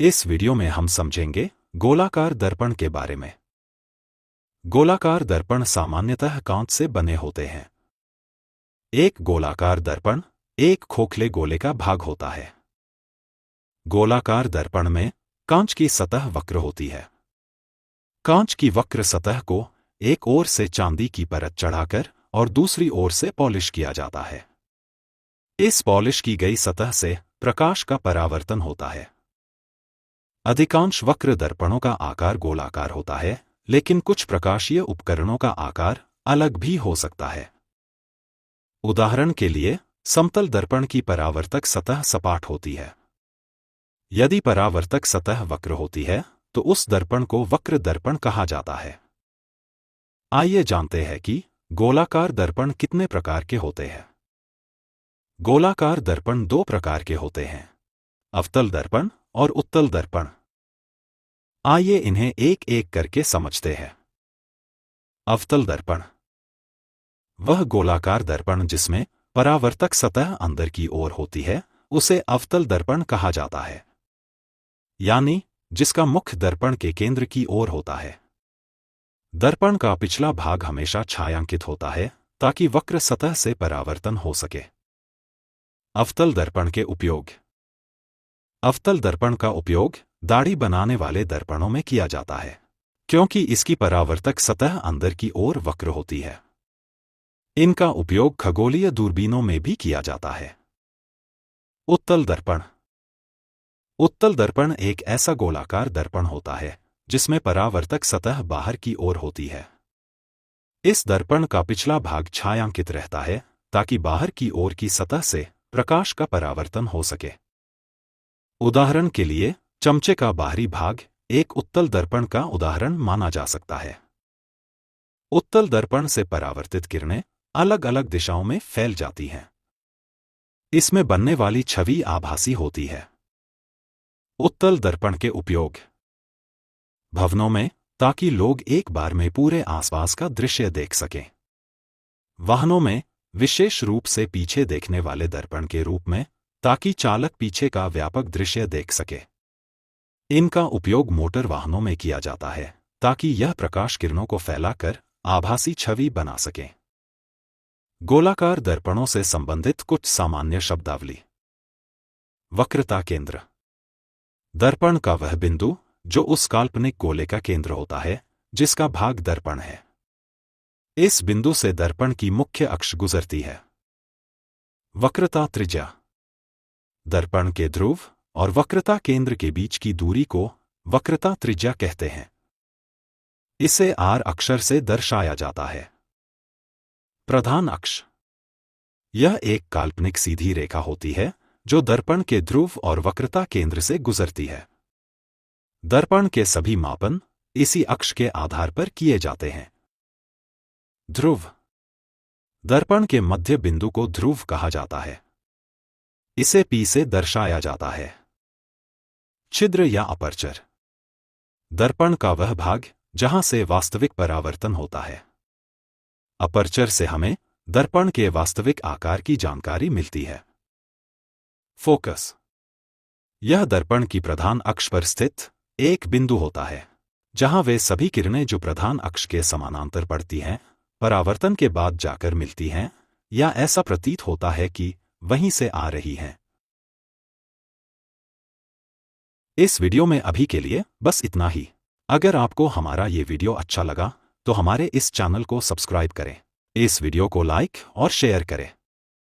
इस वीडियो में हम समझेंगे गोलाकार दर्पण के बारे में। गोलाकार दर्पण सामान्यतः कांच से बने होते हैं। एक गोलाकार दर्पण एक खोखले गोले का भाग होता है। गोलाकार दर्पण में कांच की सतह वक्र होती है। कांच की वक्र सतह को एक ओर से चांदी की परत चढ़ाकर और दूसरी ओर से पॉलिश किया जाता है। इस पॉलिश की गई सतह से प्रकाश का परावर्तन होता है। अधिकांश वक्र दर्पणों का आकार गोलाकार होता है, लेकिन कुछ प्रकाशीय उपकरणों का आकार अलग भी हो सकता है। उदाहरण के लिए, समतल दर्पण की परावर्तक सतह सपाट होती है। यदि परावर्तक सतह वक्र होती है, तो उस दर्पण को वक्र दर्पण कहा जाता है। आइए जानते हैं कि गोलाकार दर्पण कितने प्रकार के होते हैं। गोलाकार दर्पण दो प्रकार के होते हैं, अवतल दर्पण और उत्तल दर्पण। आइए इन्हें एक एक करके समझते हैं। अवतल दर्पण वह गोलाकार दर्पण जिसमें परावर्तक सतह अंदर की ओर होती है, उसे अवतल दर्पण कहा जाता है, यानी जिसका मुख्य दर्पण के केंद्र की ओर होता है। दर्पण का पिछला भाग हमेशा छायांकित होता है ताकि वक्र सतह से परावर्तन हो सके। अवतल दर्पण के उपयोग। अवतल दर्पण का उपयोग दाढ़ी बनाने वाले दर्पणों में किया जाता है, क्योंकि इसकी परावर्तक सतह अंदर की ओर वक्र होती है। इनका उपयोग खगोलीय दूरबीनों में भी किया जाता है। उत्तल दर्पण। उत्तल दर्पण एक ऐसा गोलाकार दर्पण होता है जिसमें परावर्तक सतह बाहर की ओर होती है। इस दर्पण का पिछला भाग छायांकित रहता है ताकि बाहर की ओर की सतह से प्रकाश का परावर्तन हो सके। उदाहरण के लिए, चमचे का बाहरी भाग एक उत्तल दर्पण का उदाहरण माना जा सकता है। उत्तल दर्पण से परावर्तित किरणें अलग अलग दिशाओं में फैल जाती हैं। इसमें बनने वाली छवि आभासी होती है। उत्तल दर्पण के उपयोग। भवनों में, ताकि लोग एक बार में पूरे आसपास का दृश्य देख सकें। वाहनों में, विशेष रूप से पीछे देखने वाले दर्पण के रूप में, ताकि चालक पीछे का व्यापक दृश्य देख सके। इनका उपयोग मोटर वाहनों में किया जाता है ताकि यह प्रकाश किरणों को फैलाकर आभासी छवि बना सके। गोलाकार दर्पणों से संबंधित कुछ सामान्य शब्दावली। वक्रता केंद्र। दर्पण का वह बिंदु जो उस काल्पनिक गोले का केंद्र होता है जिसका भाग दर्पण है। इस बिंदु से दर्पण की मुख्य अक्ष गुजरती है। वक्रता त्रिज्या। दर्पण के ध्रुव और वक्रता केंद्र के बीच की दूरी को वक्रता त्रिज्या कहते हैं। इसे R अक्षर से दर्शाया जाता है। प्रधान अक्ष। यह एक काल्पनिक सीधी रेखा होती है जो दर्पण के ध्रुव और वक्रता केंद्र से गुजरती है। दर्पण के सभी मापन इसी अक्ष के आधार पर किए जाते हैं। ध्रुव। दर्पण के मध्य बिंदु को ध्रुव कहा जाता है। इसे P से दर्शाया जाता है। छिद्र या अपर्चर। दर्पण का वह भाग जहां से वास्तविक परावर्तन होता है। अपर्चर से हमें दर्पण के वास्तविक आकार की जानकारी मिलती है। फोकस। यह दर्पण की प्रधान अक्ष पर स्थित एक बिंदु होता है जहां वे सभी किरणें जो प्रधान अक्ष के समानांतर पड़ती हैं, परावर्तन के बाद जाकर मिलती हैं, या ऐसा प्रतीत होता है कि वहीं से आ रही हैं। इस वीडियो में अभी के लिए बस इतना ही। अगर आपको हमारा ये वीडियो अच्छा लगा तो हमारे इस चैनल को सब्सक्राइब करें, इस वीडियो को लाइक और शेयर करें।